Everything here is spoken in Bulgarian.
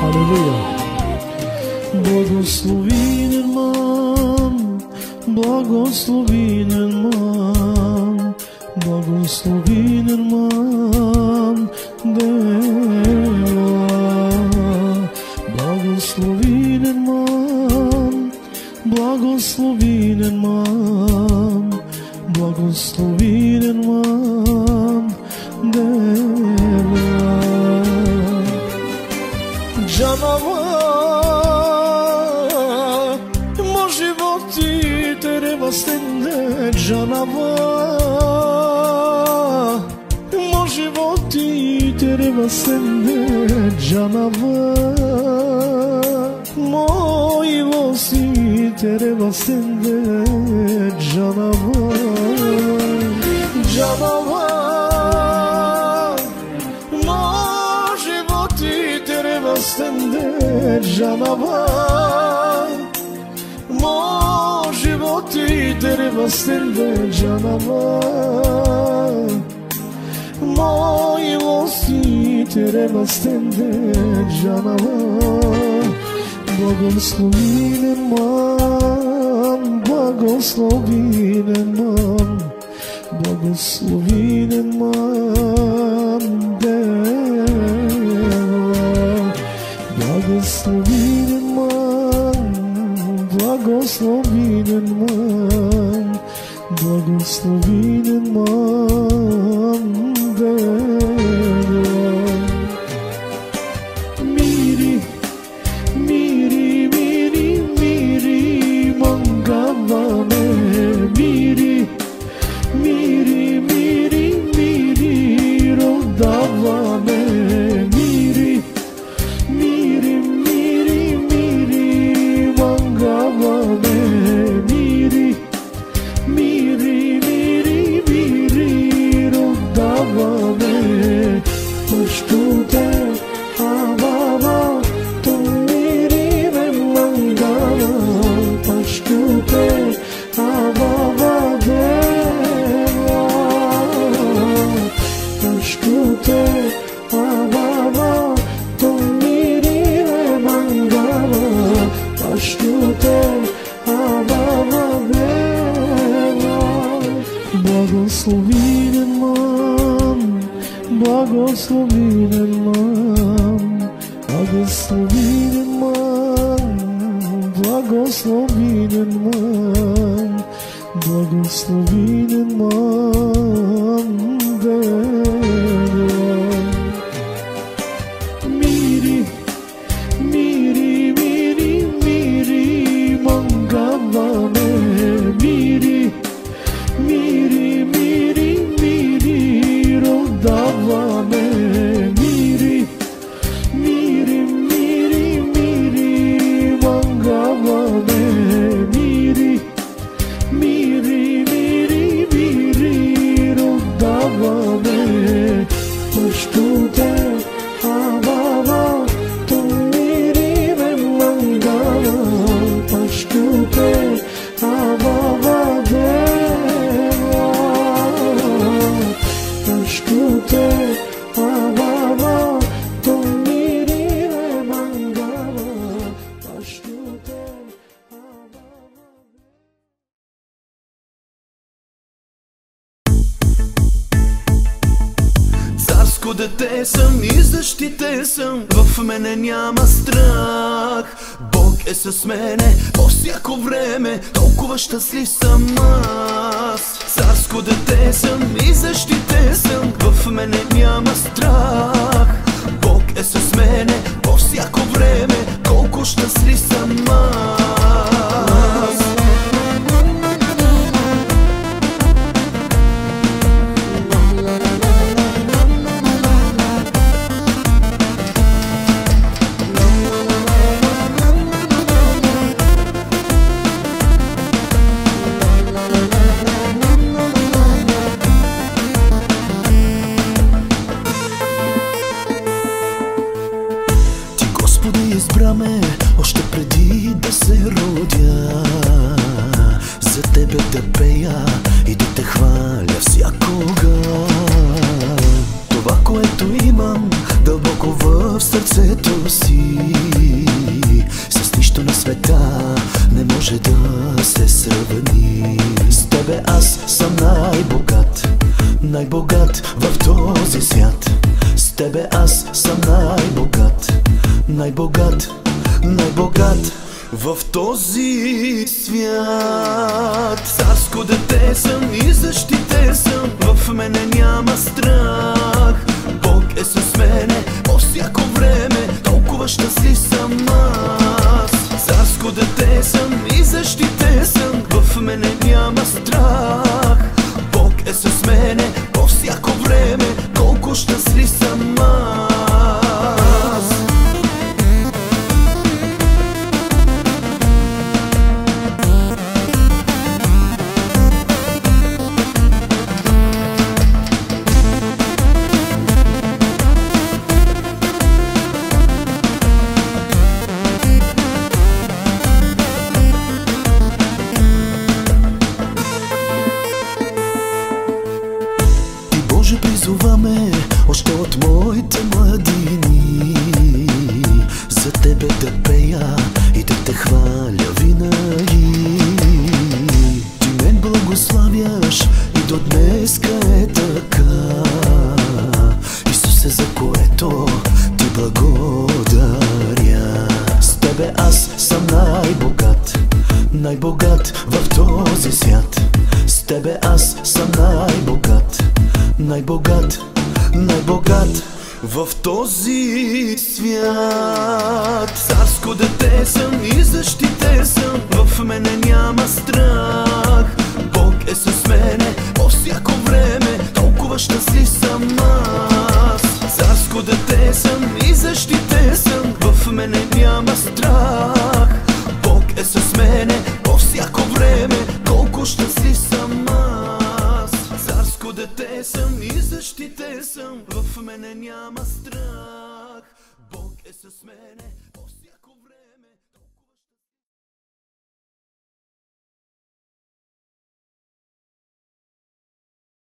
Халелуя! Благословен ман, благословен ман, благословен ман, дева. Благословен ман, благословен ман, благословен ман, дева. Джанава, мо животи тереба стенде. Джанава, мо животи тереба стенде. Джанава, мои лоси тереба стенде. Джанава, Джанава, stende Janava, mo životi treba stende Janava, moji losi treba stende Janava. Blagoslovinen man, blagoslovinen man, blagoslovinen man, Благословен ман, благословен ман, благословен ман, мири, мири, мири, мири, мангаване, мири, мири, мири, мири, родаване. Благословен ман, благословен ман, благословен ман, благословен ман, благословен ман, мири, мири, мири, мири, мангаване, мири, мири, мири, мири, родаване, мири, мири, мири, мири, мангаване, мири, мири, мири, мири, родаване. Пъщуте, авава, то мири ме мангава, пъщуте, авава, Царско дете съм и защитен съм, в мене няма страх. Бог е с мене по всяко време, толкова щастлив съм аз. Царско дете съм и защитен съм, в мене няма страх. Бог е с мене по всяко време, колко щастлив съм аз. Избра ме още преди да се родя, за тебе да пея и да те хваля всякога. Това, което имам дълбоко в сърцето си. С нищо на света не може да се сравни. С тебе аз съм най-богат, най-богат в този свят. С тебе аз съм най-богат, най-богат, най-богат в този свят. Царско дете съм и защитен съм, в мене няма страх. Бог е с мене по всяко време, толкова щастлив съм аз. Царско дете съм и защитен съм, в мене няма страх. Бог е с мене по всяко време, колко щастлив съм аз. Боже, призоваме още от моите младини за тебе да пея и да те хваля винаги. Ти мен благославяш и до днеска е така. Исусе, за което ти благодаря. С тебе аз съм най-богат, най-богат в този свят. С тебе аз съм най-богат, най-богат, най-богат в този свят. Царско дете съм и защитен съм, в мене няма страх. Бог е с мене по всяко време, толкова щастлив съм аз. Царско дете съм и защитен съм, в мене няма страх. Бог е с мене по всяко време, колко щастлив съм аз. Царско дете съм и защитен съм, в мене няма страх. Бог е с мене.